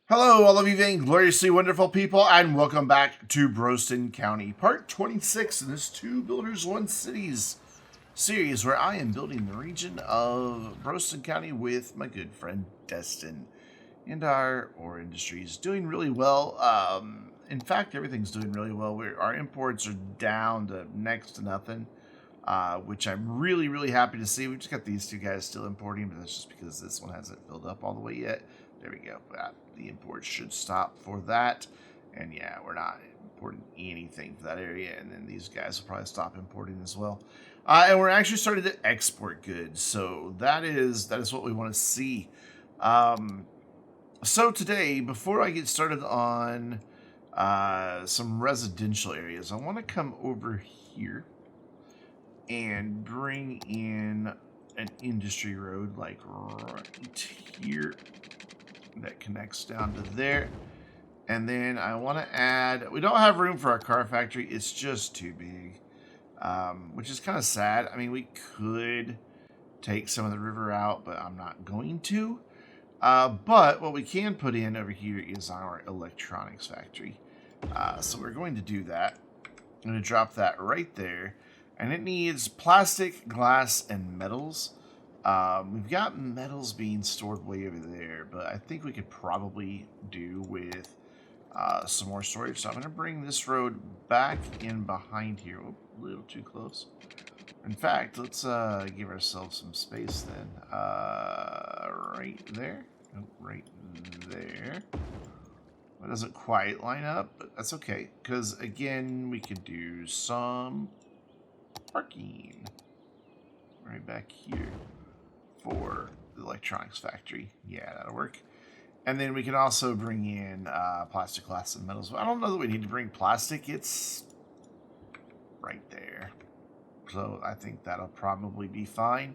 Hello, all of you vaingloriously wonderful people, and welcome back to Broston County, part 26 in this Two Builders, One Cities series, where I am building the region of Broston County with my good friend Destin. And our ore industry is doing really well. In fact, everything's doing really well. Our imports are down to next to nothing, which I'm really, really happy to see. We just got these two guys still importing, but that's just because this one hasn't filled up all the way yet. There we go. The imports should stop for that. And yeah, we're not importing anything for that area. And then these guys will probably stop importing as well. And we're actually starting to export goods. So that is what we want to see. So today, before I get started on some residential areas, I want to come over here and bring in an industry road like right here that connects down to there. And then I want to add, we don't have room for our car factory. It's just too big, which is kind of sad. I mean, we could take some of the river out, but I'm not going to. But what we can put in over here is our electronics factory. So we're going to do that. I'm going to drop that right there. And it needs plastic, glass, and metals. We've got metals being stored way over there, but I think we could probably do with some more storage. So I'm going to bring this road back in behind here. Oh, a little too close. In fact, let's give ourselves some space then. Right there. Oh, right there. It doesn't quite line up, but that's okay. Because, again, we could do some parking right back here for the electronics factory. Yeah, that'll work. And then we can also bring in plastic, glass, and metals. I don't know that we need to bring plastic. It's right there. So I think that'll probably be fine.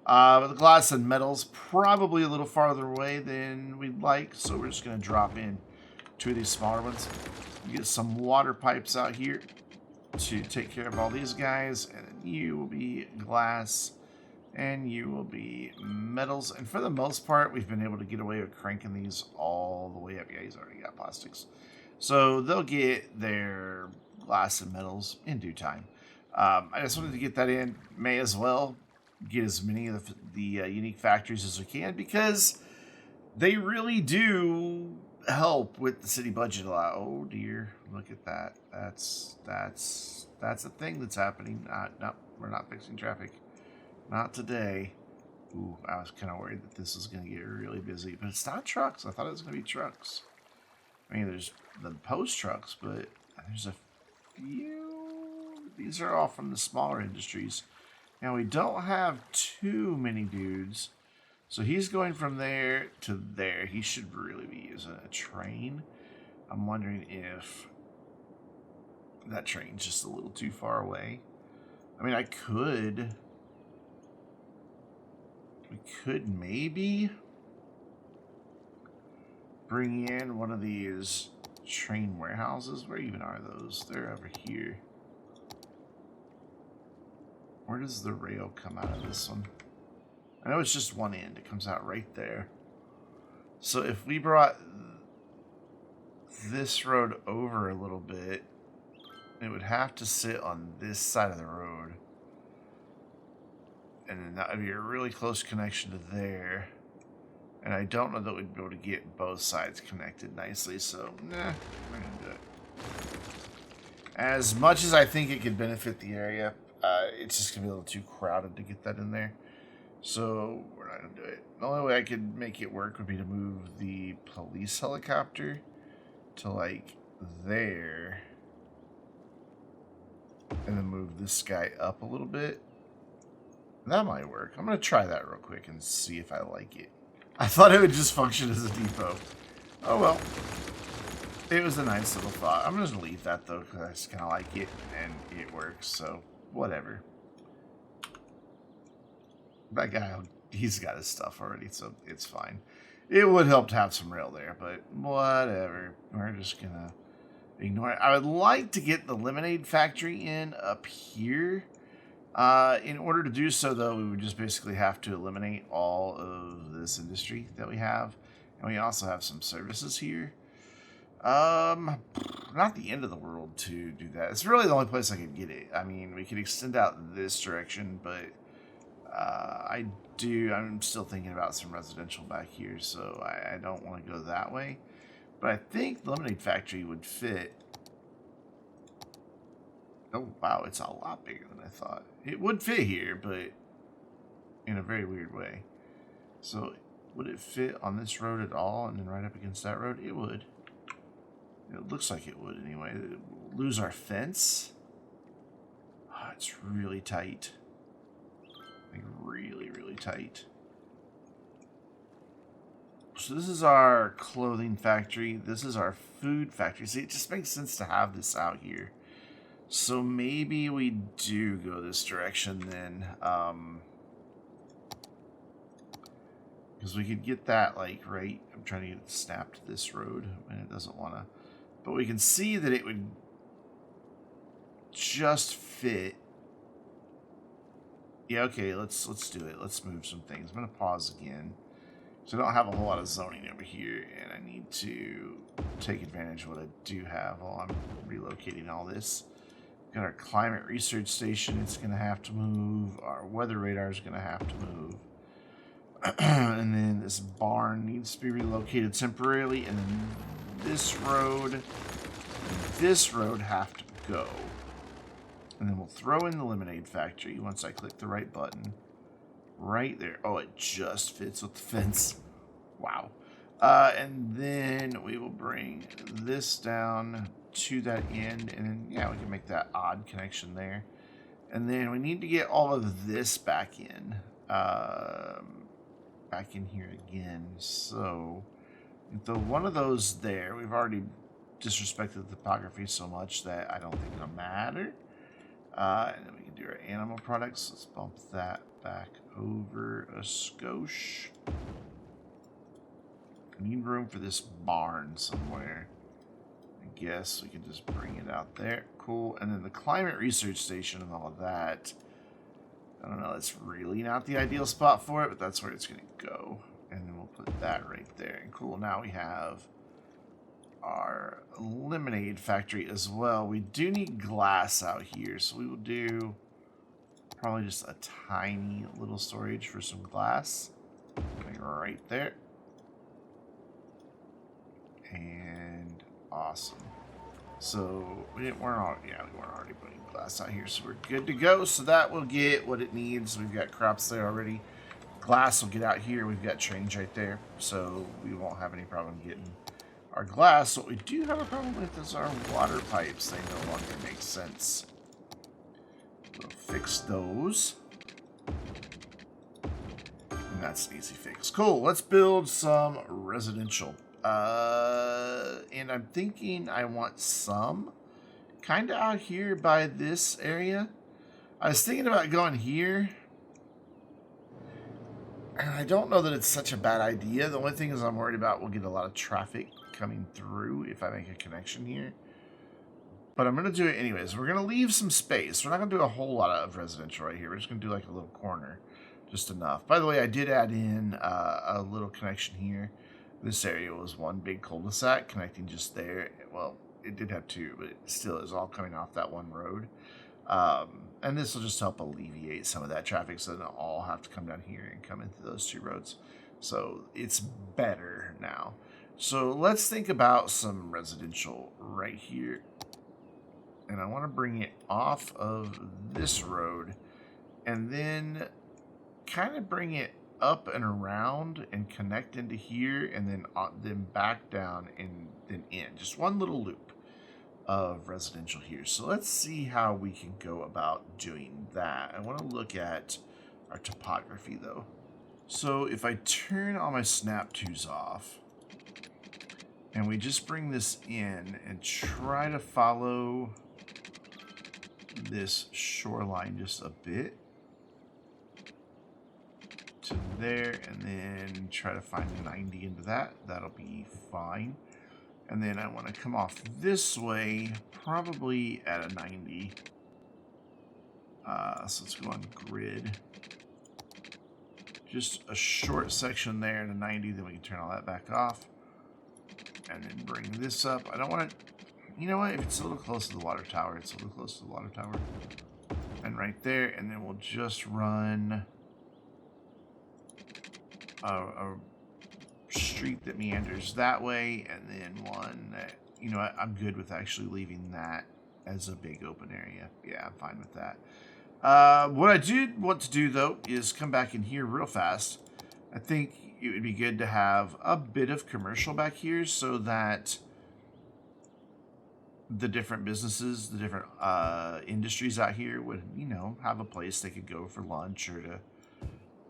But the glass and metals probably a little farther away than we'd like. So we're just going to drop in two of these smaller ones. Get some water pipes out here to take care of all these guys. And then you will be glass. And you will be metals. And for the most part, we've been able to get away with cranking these all the way up. Yeah, he's already got plastics. So they'll get their glass and metals in due time. I just wanted to get that in. May as well get as many of the unique factories as we can, because they really do help with the city budget a lot. Oh dear, look at that. That's a thing that's happening. No, we're not fixing traffic. Not today. Ooh, I was kind of worried that this was going to get really busy. But it's not trucks. I thought it was going to be trucks. I mean, there's the post trucks, but there's a few. These are all from the smaller industries. And we don't have too many dudes. So he's going from there to there. He should really be using a train. I'm wondering if that train's just a little too far away. I mean, we could maybe bring in one of these train warehouses. Where even are those? They're over here. Where does the rail come out of this one? I know it's just one end. It comes out right there. So if we brought this road over a little bit, it would have to sit on this side of the road. And then that would be a really close connection to there. And I don't know that we'd be able to get both sides connected nicely, so nah, we're going to do it. As much as I think it could benefit the area, it's just going to be a little too crowded to get that in there. So we're not going to do it. The only way I could make it work would be to move the police helicopter to like there. And then move this guy up a little bit. That might work. I'm going to try that real quick and see if I like it. I thought it would just function as a depot. Oh well. It was a nice little thought. I'm just going to leave that though, because I just kind of like it and it works. So, whatever. That guy, he's got his stuff already, so it's fine. It would help to have some rail there, but whatever. We're just going to ignore it. I would like to get the lemonade factory in up here. In order to do so, though, we would just basically have to eliminate all of this industry that we have And we also have some services here. Not the end of the world to do that. It's really the only place I could get it. I mean, we could extend out this direction, but I'm still thinking about some residential back here, so I don't want to go that way. But I think the lemonade factory would fit. Oh, wow, it's a lot bigger than I thought. It would fit here, but in a very weird way. So, would it fit on this road at all and then right up against that road? It would. It looks like it would anyway. We'll lose our fence. Oh, it's really tight. Like, really, really tight. So this is our clothing factory. This is our food factory. See, it just makes sense to have this out here. So maybe we do go this direction then. Because we could get that, like, right... I'm trying to get it snapped to this road, and it doesn't want to... But we can see that it would just fit. Yeah, okay, let's do it. Let's move some things. I'm going to pause again. So I don't have a whole lot of zoning over here, and I need to take advantage of what I do have while I'm relocating all this. Got our climate research station. It's going to have to move. Our weather radar is going to have to move. And then this barn needs to be relocated temporarily, and then this road and this road have to go. And then we'll throw in the lemonade factory once I click the right button. Right there. Oh, it just fits with the fence. Wow. And then we will bring this down to that end, and then, yeah, we can make that odd connection there. And then we need to get all of this back in. Back in here again. So, the one of those there, we've already disrespected the topography so much that I don't think it'll matter. And then we can do our animal products. Let's bump that back over a skosh. I need room for this barn somewhere. I guess we can just bring it out there. Cool. And then the climate research station and all of that. I don't know, it's really not the ideal spot for it, but that's where it's going to go. And then we'll put that right there. And cool, now we have our lemonade factory as well. We do need glass out here, so we will do probably just a tiny little storage for some glass. Like right there. And awesome. So we weren't already putting glass out here, so we're good to go. So that will get what it needs. We've got crops there already. Glass will get out here. We've got trains right there, so we won't have any problem getting our glass. What we do have a problem with is our water pipes. They no longer make sense. We'll fix those. And that's an easy fix. Cool. Let's build some residential. And I'm thinking I want some kind of out here by this area. I was thinking about going here. And I don't know that it's such a bad idea. The only thing is I'm worried about we'll get a lot of traffic coming through if I make a connection here. But I'm going to do it anyways. We're going to leave some space. We're not going to do a whole lot of residential right here. We're just going to do like a little corner. Just enough. By the way, I did add in a little connection here. This area was one big cul-de-sac connecting just there. Well, it did have two, but it still is all coming off that one road. And this will just help alleviate some of that traffic so they don't all have to come down here and come into those two roads. So it's better now. So let's think about some residential right here. And I want to bring it off of this road and then kind of bring it up and around and connect into here and then back down and then in. Just one little loop of residential here. So let's see how we can go about doing that. I want to look at our topography though. So if I turn all my snap twos off and we just bring this in and try to follow this shoreline just a bit to there, and then try to find 90 into that. That'll be fine. And then I want to come off this way, probably at a 90. So let's go on grid. just a short section there to 90, then we can turn all that back off. And then bring this up. I don't want to... You know what? If it's a little close to the water tower, it's a little close to the water tower. And right there, and then we'll just run a street that meanders that way, and then one that, you know, I'm good with actually leaving that as a big open area. Yeah, I'm fine with that. What I do want to do, though, is come back in here real fast. I think it would be good to have a bit of commercial back here so that the different businesses, the different industries out here would, you know, have a place they could go for lunch or to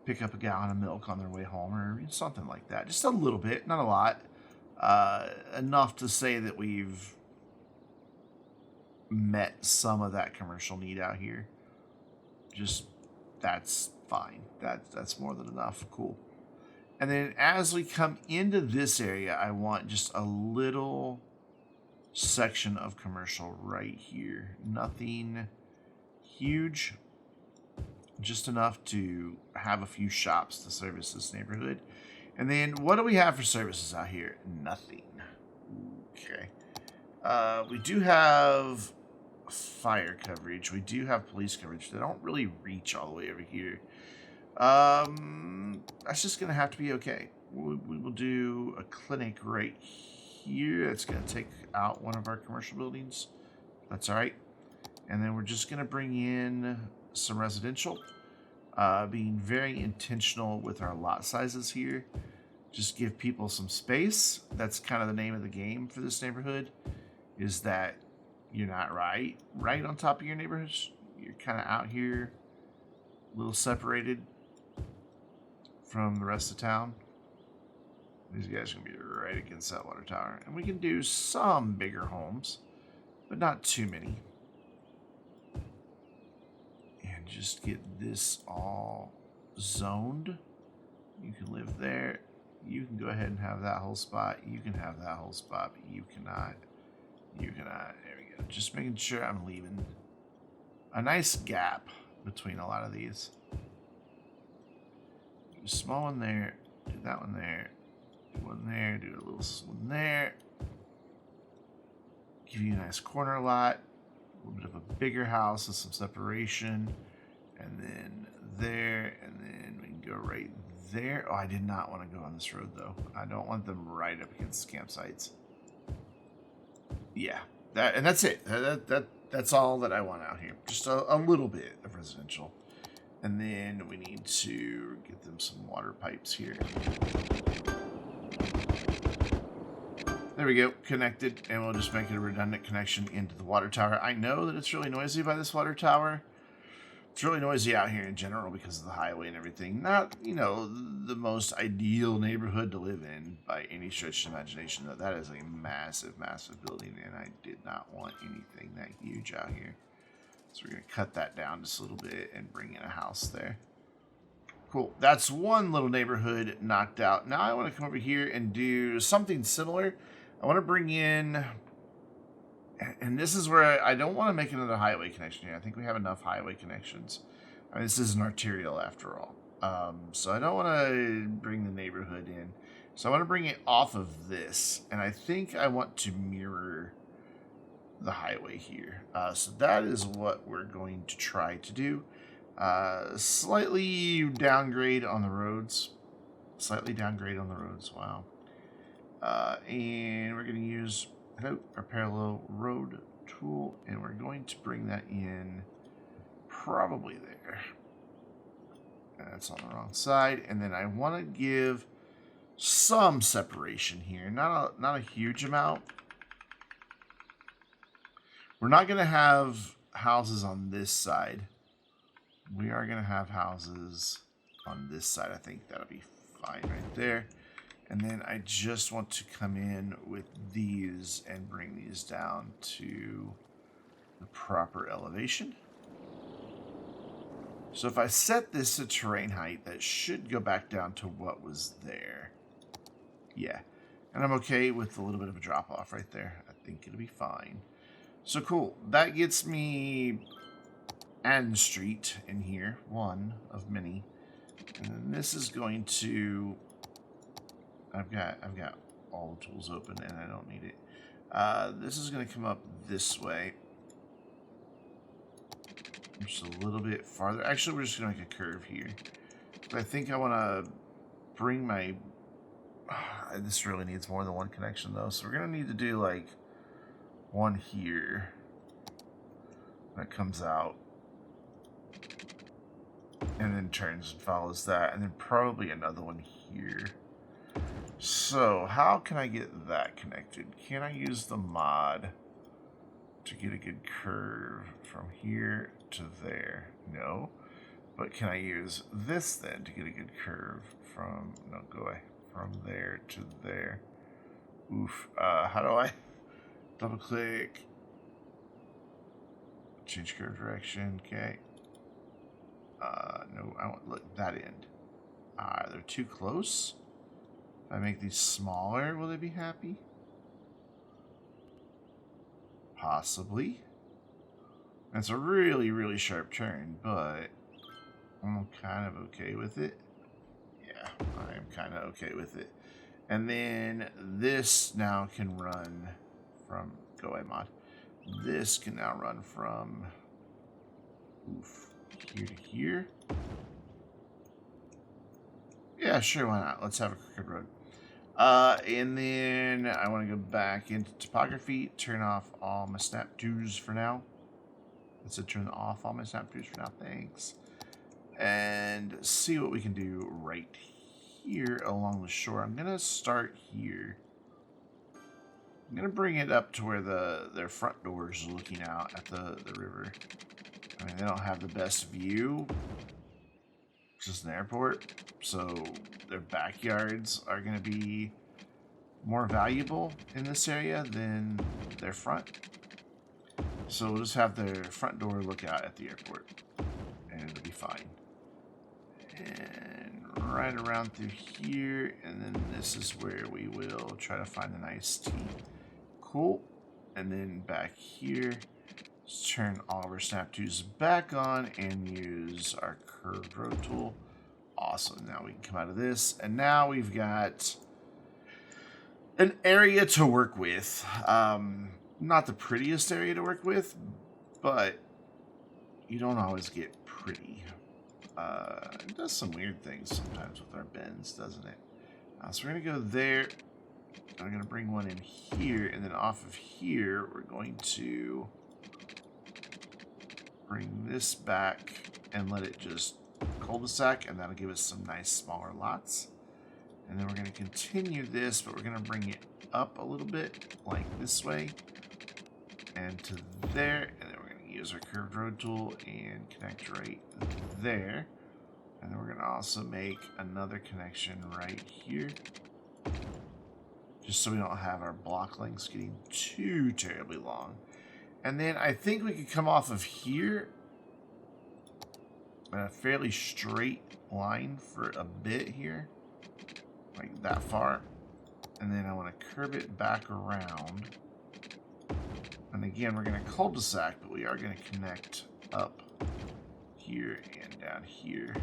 pick up a gallon of milk on their way home or something like that. Just a little bit, not a lot. Enough to say that we've met some of that commercial need out here. Just, that's fine. That's more than enough. Cool. And then as we come into this area, I want just a little section of commercial right here. Nothing huge. Just enough to have a few shops to service this neighborhood. And then what do we have for services out here? Nothing. Okay. We do have fire coverage. We do have police coverage. They don't really reach all the way over here. That's just going to have to be okay. We will do a clinic right here. That's going to take out one of our commercial buildings. That's all right. And then we're just going to bring in some residential. Being very intentional with our lot sizes here. Just give people some space. That's kind of the name of the game for this neighborhood. Is that you're not right on top of your neighborhoods. You're kind of out here, a little separated from the rest of town. These guys are going to be right against that water tower. And we can do some bigger homes, but not too many. And just get this all zoned. You can live there. You can go ahead and have that whole spot. You can have that whole spot, but you cannot. You cannot. There we go. Just making sure I'm leaving a nice gap between a lot of these. Do a small one there. Do that one there. Do one there. Do a little one there. Give you a nice corner lot. A little bit of a bigger house with some separation. And then there. And then we can go right there. Oh, I did not want to go on this road, though. I don't want them right up against campsites. Yeah, and that's it. That's all that I want out here. Just a little bit of residential. And then we need to get them some water pipes here. There we go, connected. And we'll just make it a redundant connection into the water tower. I know that it's really noisy by this water tower. It's really noisy out here in general because of the highway and everything. Not, you know, the most ideal neighborhood to live in by any stretch of imagination. Though that is a massive, massive building, and I did not want anything that huge out here. So we're going to cut that down just a little bit and bring in a house there. Cool. That's one little neighborhood knocked out. Now I want to come over here and do something similar. I want to bring in... And this is where I don't want to make another highway connection here. I think we have enough highway connections. I mean, this is an arterial after all. So I don't want to bring the neighborhood in. So I want to bring it off of this. And I think I want to mirror the highway here. So that is what we're going to try to do. Slightly downgrade on the roads. Slightly downgrade on the roads. Wow. And we're going to use... our parallel road tool, and we're going to bring that in probably there. That's on the wrong side, and then I want to give some separation here, not a huge amount. We're not going to have houses on this side. We are going to have houses on this side. I think that'll be fine right there. And then I just want to come in with these and bring these down to the proper elevation. So if I set this to terrain height, that should go back down to what was there. Yeah. And I'm okay with a little bit of a drop off right there. I think it'll be fine. So cool. That gets me Ann Street in here. One of many. And then this is going to... I've got all the tools open and I don't need it. This is going to come up this way. Just a little bit farther. Actually, we're just going to make a curve here. I think I want to bring my... this really needs more than one connection, though. So we're going to need to do, like, one here. That comes out. And then turns and follows that. And then probably another one here. So, how can I get that connected? Can I use the mod to get a good curve from here to there? No. But can I use this then to get a good curve from... No, go away. From there to there. Oof. How do I... Double click. Change curve direction. Okay. No, I want look that end. They're too close. If I make these smaller, will they be happy? Possibly. That's a really, really sharp turn, but I'm kind of okay with it. Yeah, I am kind of okay with it. And then this now can run from... Go away, mod. This can now run from... Oof. Here to here. Yeah, sure, why not? Let's have a crooked road. And then I want to go back into topography, turn off all my snap twos for now. Let's turn off all my snap twos for now, thanks. And see what we can do right here along the shore. I'm going to start here. I'm going to bring it up to where their front door is looking out at the river. I mean, they don't have the best view. It's just an airport, so their backyards are going to be more valuable in this area than their front. So we'll just have their front door look out at the airport, and it'll be fine. And right around through here, and then this is where we will try to find a nice T. Cool. And then back here, let's turn all of our snap twos back on and use our curved road tool. Awesome. Now we can come out of this, and now we've got an area to work with. Not the prettiest area to work with, but you don't always get pretty. It does some weird things sometimes with our bends, doesn't it? So we're going to go there. I'm going to bring one in here, and then off of here, we're going to bring this back and let it just cul-de-sac, and that'll give us some nice smaller lots. And then we're going to continue this, but we're going to bring it up a little bit, like this way, and to there, and then we're going to use our curved road tool and connect right there. And then we're going to also make another connection right here, just so we don't have our block lengths getting too terribly long. And then I think we could come off of here in a fairly straight line for a bit here, like that far. And then I want to curve it back around. And again, we're going to cul-de-sac, but we are going to connect up here and down here.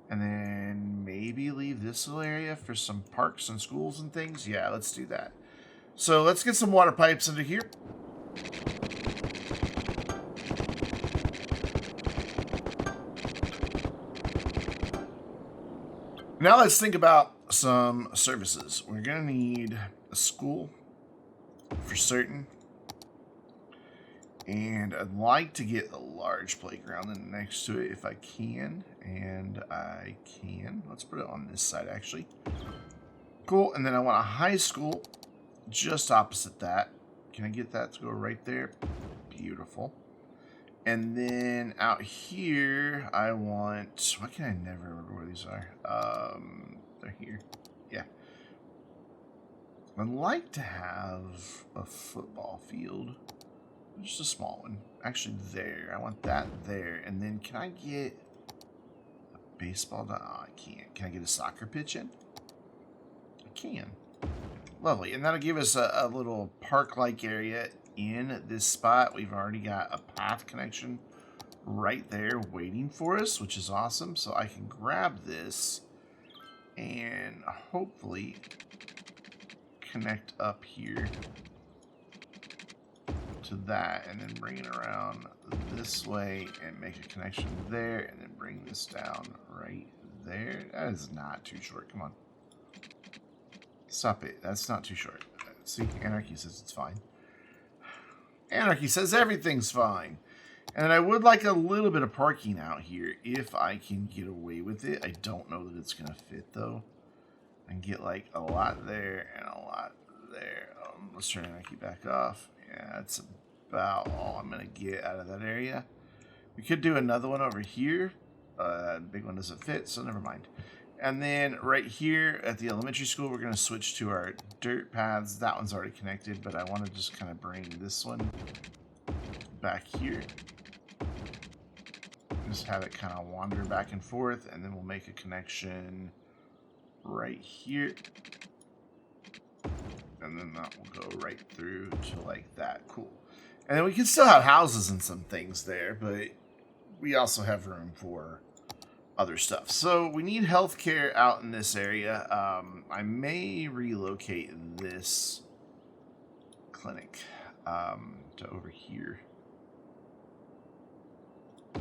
And then maybe leave this little area for some parks and schools and things. Yeah, let's do that. So let's get some water pipes into here. Now let's think about some services. We're going to need a school for certain. And I'd like to get a large playground in next to it if I can. And I can. Let's put it on this side, actually. Cool. And then I want a high school just opposite that. Can I get that to go right there? Beautiful. And then out here, I want... Why can I never remember where these are? They're here. Yeah. I'd like to have a football field. Just a small one. Actually, there. I want that there. And then can I get a baseball? No, I can't. Can I get a soccer pitch in? I can. Lovely. And that'll give us a little park-like area in this spot. We've already got a path connection right there waiting for us, which is awesome. So I can grab this and hopefully connect up here to that, and then bring it around this way and make a connection there, and then bring this down right there. That is not too short. Come on. Stop it. That's not too short. See, Anarchy says it's fine. Anarchy says everything's fine. And I would like a little bit of parking out here if I can get away with it. I don't know that it's going to fit, though. I can get like a lot there and a lot there. Let's turn Anarchy back off. Yeah, that's about all I'm going to get out of that area. We could do another one over here. The big one doesn't fit, so never mind. And then right here at the elementary school, we're going to switch to our dirt paths. That one's already connected, but I want to just kind of bring this one back here. Just have it kind of wander back and forth, and then we'll make a connection right here. And then that will go right through to like that. Cool. And then we can still have houses and some things there, but we also have room for other stuff. So we need healthcare out in this area. I may relocate this clinic to over here,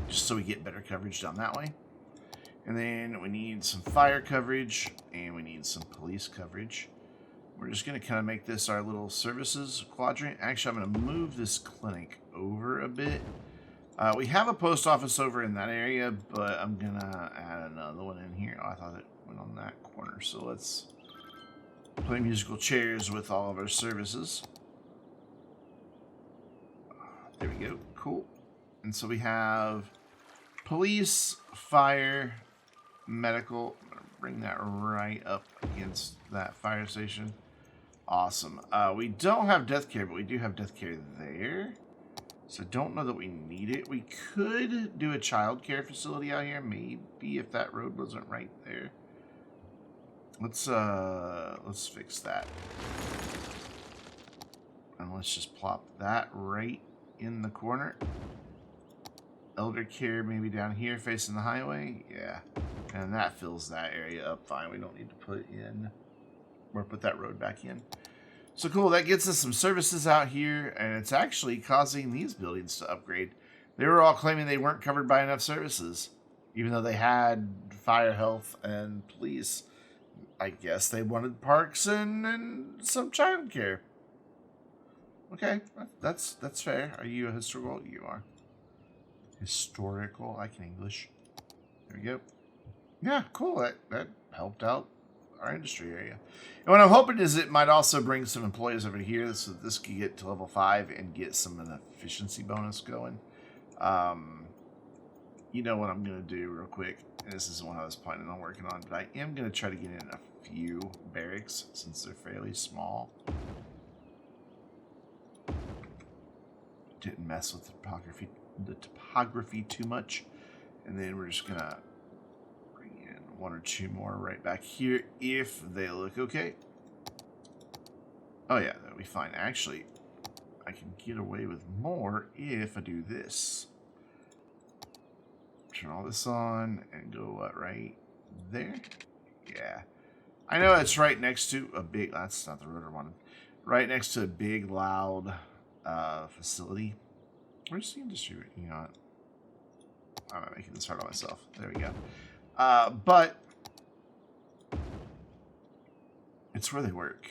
just so we get better coverage down that way. And then we need some fire coverage, and we need some police coverage. We're just going to kind of make this our little services quadrant. Actually, I'm going to move this clinic over a bit. We have a post office over in that area, but I'm going to add another one in here. Oh, I thought it went on that corner. So let's play musical chairs with all of our services. There we go. Cool. And so we have police, fire, medical. I'm going to bring that right up against that fire station. Awesome. We don't have death care, but we do have death care there. So I don't know that we need it. We could do a child care facility out here, maybe, if that road wasn't right there. Let's fix that. And let's just plop that right in the corner. Elder care maybe down here facing the highway. Yeah. And that fills that area up fine. We don't need to put in or put that road back in. So cool, that gets us some services out here, and it's actually causing these buildings to upgrade. They were all claiming they weren't covered by enough services, even though they had fire, health, and police. I guess they wanted parks and some child care. Okay, that's fair. Are you a historical? You are. Historical, I can English. There we go. Yeah, cool. That helped out our industry area. And what I'm hoping is it might also bring some employees over here so that this could get to level 5 and get some of the efficiency bonus going. You know what I'm going to do real quick, and this is the one I was planning on working on, but I am going to try to get in a few barracks since they're fairly small. Didn't mess with the topography too much. And then we're just going to one or two more right back here if they look okay. Oh yeah, that'll be fine. Actually, I can get away with more if I do this. Turn all this on and go right there. Yeah. I know it's right next to a big, that's not the rotor one. Right next to a big, loud facility. Where's the industry? You know what? I'm not making this hard on myself. There we go. But it's where they work.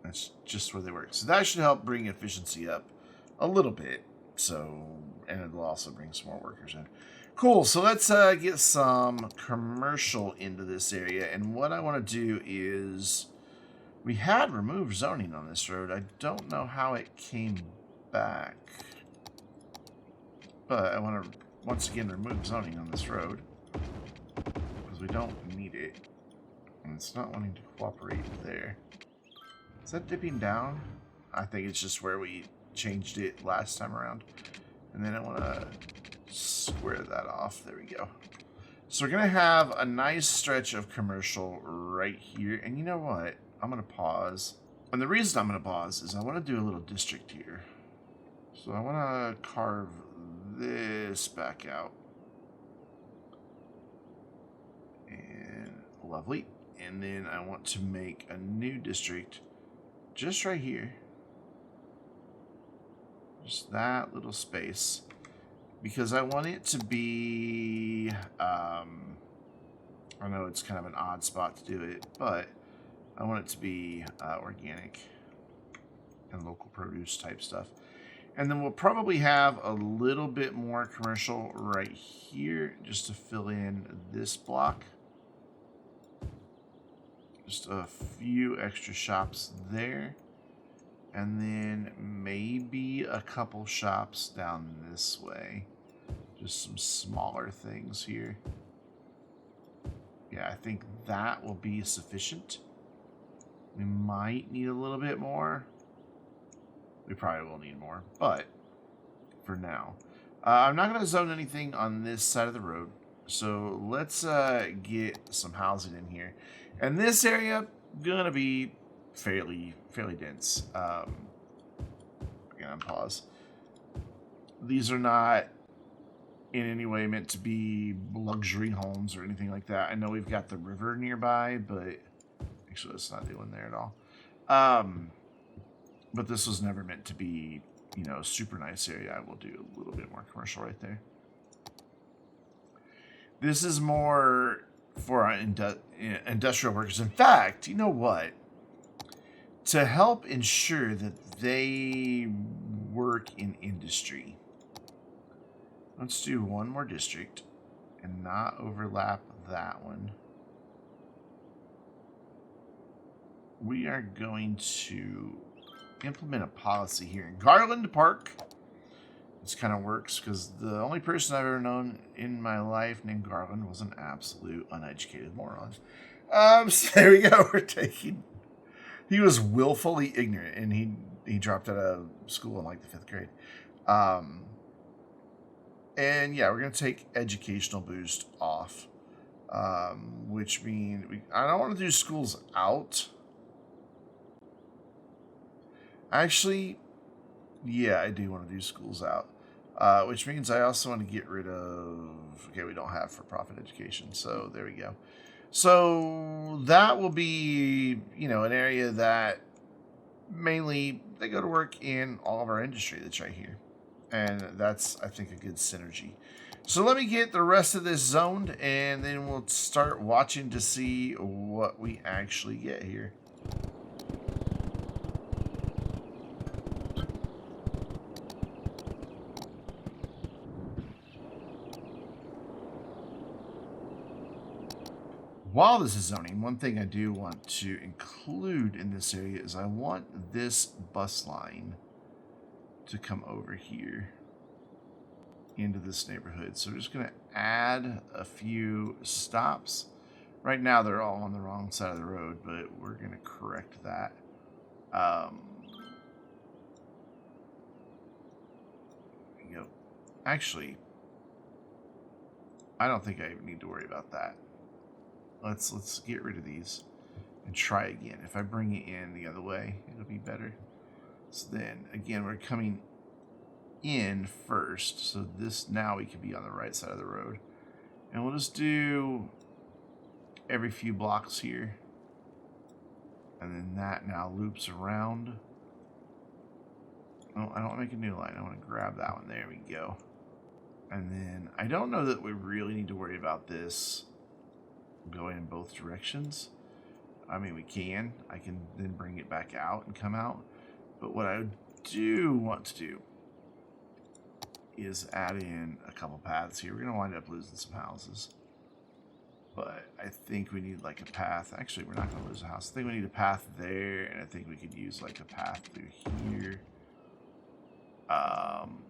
That's just where they work. So that should help bring efficiency up a little bit. So, and it'll also bring some more workers in. Cool. So let's get some commercial into this area. And what I want to do is, we had removed zoning on this road. I don't know how it came back, but I want to once again remove zoning on this road because we don't need it, and it's not wanting to cooperate there. Is that dipping down? I think it's just where we changed it last time around. And then I want to square that off. There we go. So we're going to have a nice stretch of commercial right here. And you know what? I'm going to pause. And the reason I'm going to pause is I want to do a little district here. So I want to carve this back out. And lovely. And then I want to make a new district just right here. Just that little space. Because I want it to be, I know it's kind of an odd spot to do it, but I want it to be organic and local produce type stuff. And then we'll probably have a little bit more commercial right here just to fill in this block. Just a few extra shops there. And then maybe a couple shops down this way. Just some smaller things here. Yeah, I think that will be sufficient. We might need a little bit more. We probably will need more, but for now. I'm not going to zone anything on this side of the road. So let's get some housing in here. And this area going to be fairly dense. Again, pause. These are not in any way meant to be luxury homes or anything like that. I know we've got the river nearby, but actually let's not do one there at all. But this was never meant to be, you know, a super nice area. I will do a little bit more commercial right there. This is more for our industrial workers. In fact, you know what? To help ensure that they work in industry, let's do one more district and not overlap that one. We are going to implement a policy here in Garland Park. This kind of works because the only person I've ever known in my life named Garland was an absolute uneducated moron. So there we go. We're taking... He was willfully ignorant, and he dropped out of school in like the 5th grade. And yeah, we're going to take educational boost off, which means I don't want to do schools out. Actually, yeah, I do want to do schools out, which means I also want to get rid of... Okay, we don't have for-profit education, so there we go. So that will be, you know, an area that mainly they go to work in all of our industry that's right here. And that's, I think, a good synergy. So let me get the rest of this zoned, and then we'll start watching to see what we actually get here. While this is zoning, one thing I do want to include in this area is I want this bus line to come over here into this neighborhood. So we're just going to add a few stops. Right now they're all on the wrong side of the road, but we're going to correct that. There you go. Actually, I don't think I need to worry about that. Let's get rid of these and try again. If I bring it in the other way, it'll be better. So then, again, we're coming in first. So this, now we can be on the right side of the road. And we'll just do every few blocks here. And then that now loops around. Oh, I don't want to make a new line. I want to grab that one. There we go. And then I don't know that we really need to worry about this going in both directions. I mean, we can. I can then bring it back out and come out. But what I do want to do is add in a couple paths here. We're going to wind up losing some houses. But I think we need like a path. Actually, we're not going to lose a house. I think we need a path there, and I think we could use like a path through here.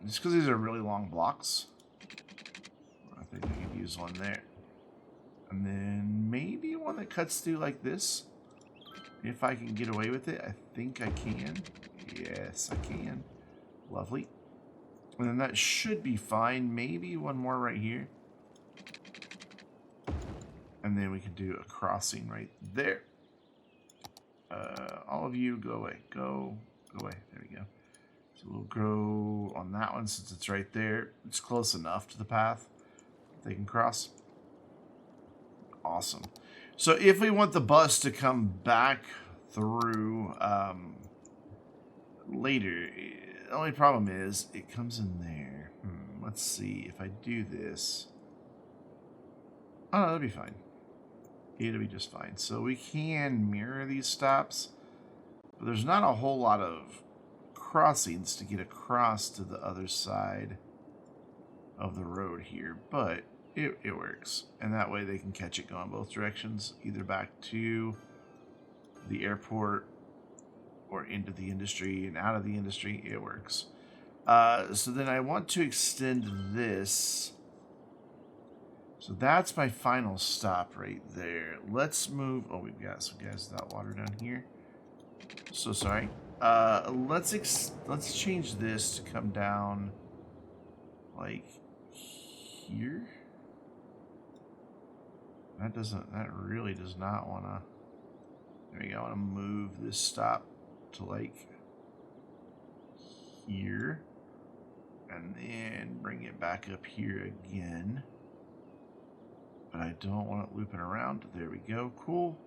Just because these are really long blocks. I think we could use one there. And then maybe one that cuts through like this. If I can get away with it, I think I can. Yes, I can. Lovely. And then that should be fine. Maybe one more right here. And then we can do a crossing right there. All of you, go away. Go away. There we go. So we'll go on that one since it's right there. It's close enough to the path they can cross. Awesome. So if we want the bus to come back through later, the only problem is it comes in there. Let's see if I do this. Oh, no, that'll be fine. It'll be just fine. So we can mirror these stops, but there's not a whole lot of crossings to get across to the other side of the road here, but it works. And that way they can catch it going both directions, either back to the airport or into the industry and out of the industry. It works. So then I want to extend this. So that's my final stop right there. Let's move. Oh, we've got some guys without water down here. So sorry. Let's change this to come down like here. That really does not want to. There we go. I want to move this stop to like here, and then bring it back up here again. But I don't want it looping around. There we go. Cool.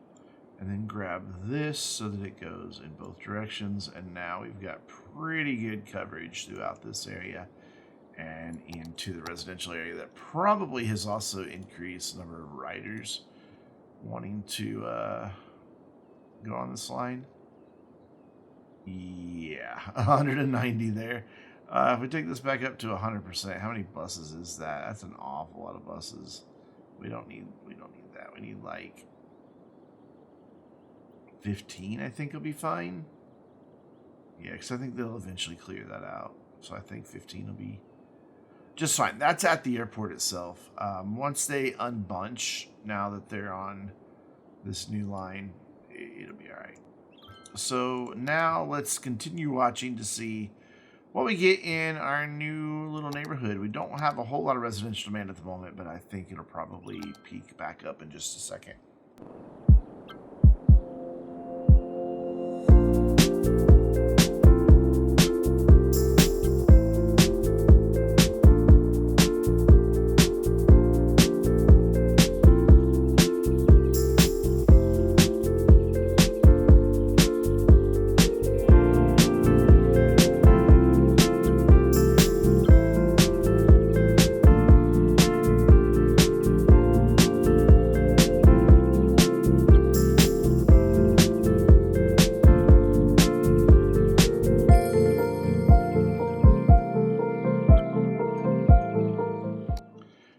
And then grab this so that it goes in both directions. And now we've got pretty good coverage throughout this area and into the residential area. That probably has also increased the number of riders wanting to go on this line. Yeah, 190 there. If we take this back up to 100%, how many buses is that? That's an awful lot of buses. We don't need that. We need like 15, I think will be fine. Yeah, because I think they'll eventually clear that out. So I think 15 will be just fine. That's at the airport itself. Once they unbunch, now that they're on this new line, it'll be all right. So now let's continue watching to see what we get in our new little neighborhood. We don't have a whole lot of residential demand at the moment, but I think it'll probably peak back up in just a second.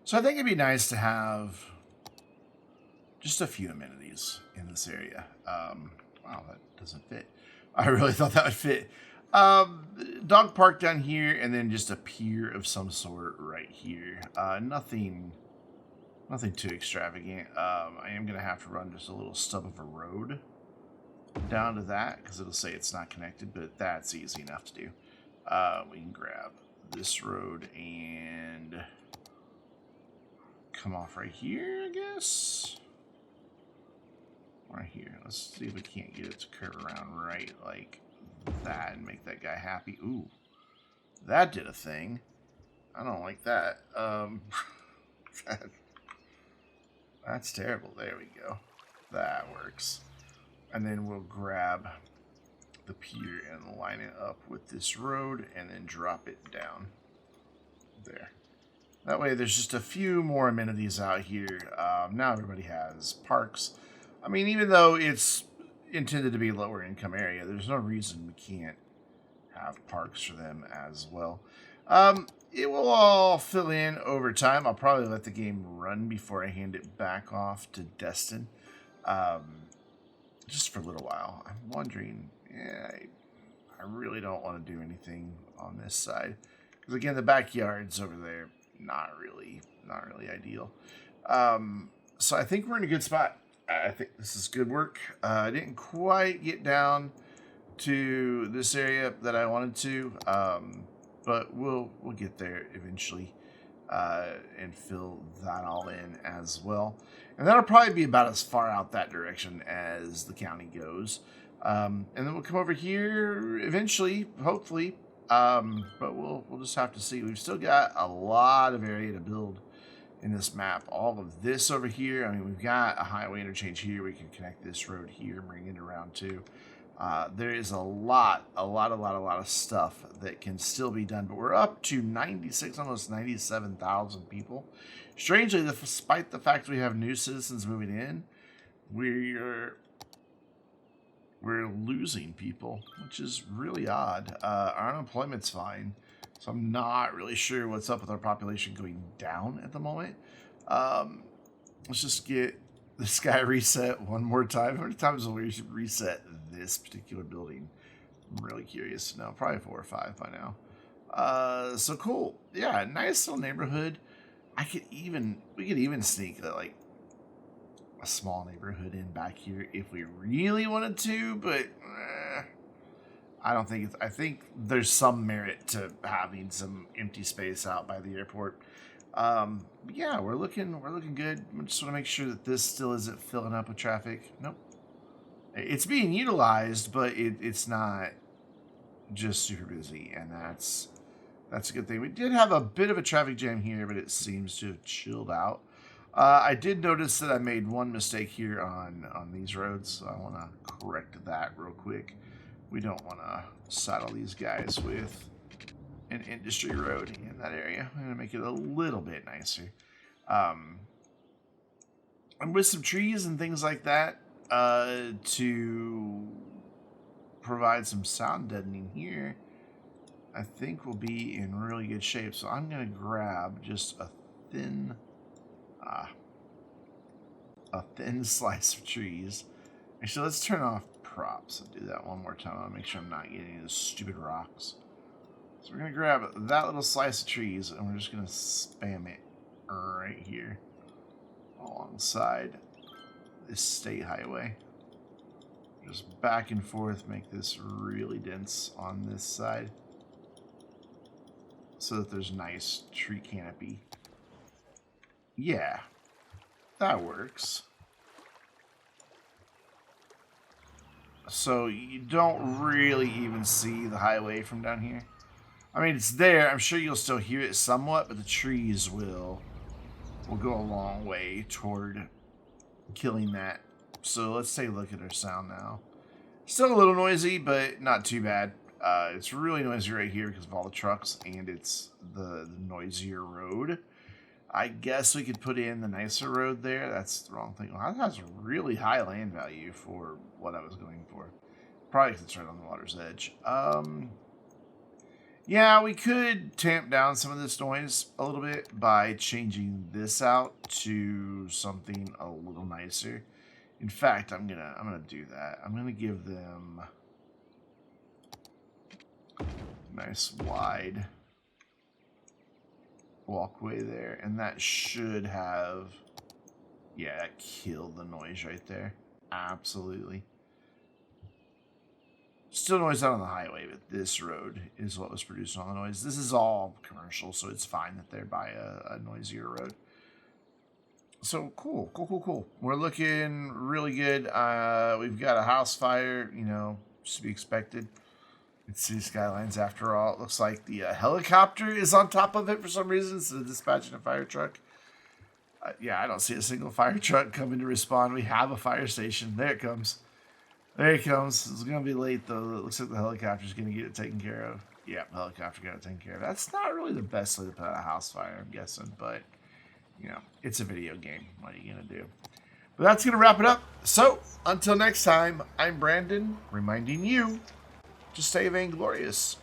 So I think it'd be nice to have just a few amenities in this area. Wow, that doesn't fit. I really thought that would fit. Dog park down here, and then just a pier of some sort right here. Nothing too extravagant. I am going to have to run just a little stub of a road down to that, because it'll say it's not connected, but that's easy enough to do. We can grab this road and come off right here, I guess. Right here. Let's see if we can't get it to curve around right like that and make that guy happy. Ooh, that did a thing. I don't like that. That's terrible. There we go. That works. And then we'll grab the pier and line it up with this road and then drop it down there. That way there's just a few more amenities out here. Now everybody has parks. I mean, even though it's intended to be a lower income area, there's no reason we can't have parks for them as well. It will all fill in over time. I'll probably let the game run before I hand it back off to Destin. Just for a little while. I'm wondering, I really don't want to do anything on this side. Because again, the backyard's over there. Not really ideal. So I think we're in a good spot. I think this is good work. I didn't quite get down to this area that I wanted to, but we'll get there eventually and fill that all in as well. And that'll probably be about as far out that direction as the county goes. And then we'll come over here eventually, hopefully, But we'll just have to see. We've still got a lot of area to build in this map. All of this over here. I mean, we've got a highway interchange here. We can connect this road here and bring it around too. There is a lot of stuff that can still be done, but we're up to 96, almost 97,000 people. Strangely, despite the fact we have new citizens moving in, we're losing people, which is really odd. Our unemployment's fine, so I'm not really sure what's up with our population going down at the moment. Let's just get this guy reset one more time. How many times will we reset this particular building? I'm really curious to know. Probably 4 or 5 by now. So cool. Yeah, nice little neighborhood. We could even sneak like a small neighborhood in back here if we really wanted to, but I don't think I think there's some merit to having some empty space out by the airport. Yeah, we're looking good. I just want to make sure that this still isn't filling up with traffic. Nope. It's being utilized, but it's not just super busy, and that's a good thing. We did have a bit of a traffic jam here, but it seems to have chilled out. I did notice that I made one mistake here on these roads, so I want to correct that real quick. We don't want to saddle these guys with an industry road in that area. I'm going to make it a little bit nicer. And with some trees and things like that to provide some sound deadening here, I think we'll be in really good shape. So I'm going to grab just a thin slice of trees. Actually, let's turn off props and do that one more time. I'll make sure I'm not getting those stupid rocks. So we're going to grab that little slice of trees and we're just going to spam it right here alongside this state highway. Just back and forth, make this really dense on this side so that there's nice tree canopy. Yeah, that works. So you don't really even see the highway from down here. I mean, it's there. I'm sure you'll still hear it somewhat, but the trees will go a long way toward killing that. So let's take a look at our sound now. Still a little noisy, but not too bad. It's really noisy right here because of all the trucks, and it's the noisier road. I guess we could put in the nicer road there. That's the wrong thing. Well, that has a really high land value for what I was going for. Probably because it's right on the water's edge. Yeah, we could tamp down some of this noise a little bit by changing this out to something a little nicer. In fact, I'm gonna do that. I'm gonna give them a nice wide walkway there, and that should have, yeah, that killed the noise right there. Absolutely. Still noise out on the highway, but this road is what was producing all the noise. This is all commercial, so it's fine that they're by a noisier road. So cool. We're looking really good. We've got a house fire, you know, just to be expected. It's City Skylines after all. It looks like the helicopter is on top of it for some reason instead of dispatching a fire truck. Yeah, I don't see a single fire truck coming to respond. We have a fire station. There it comes. There it comes. It's going to be late, though. It looks like the helicopter's going to get it taken care of. Yeah, the helicopter got it taken care of. That's not really the best way to put out a house fire, I'm guessing. But, you know, it's a video game. What are you going to do? But that's going to wrap it up. So, until next time, I'm Brandon, reminding you to stay vainglorious.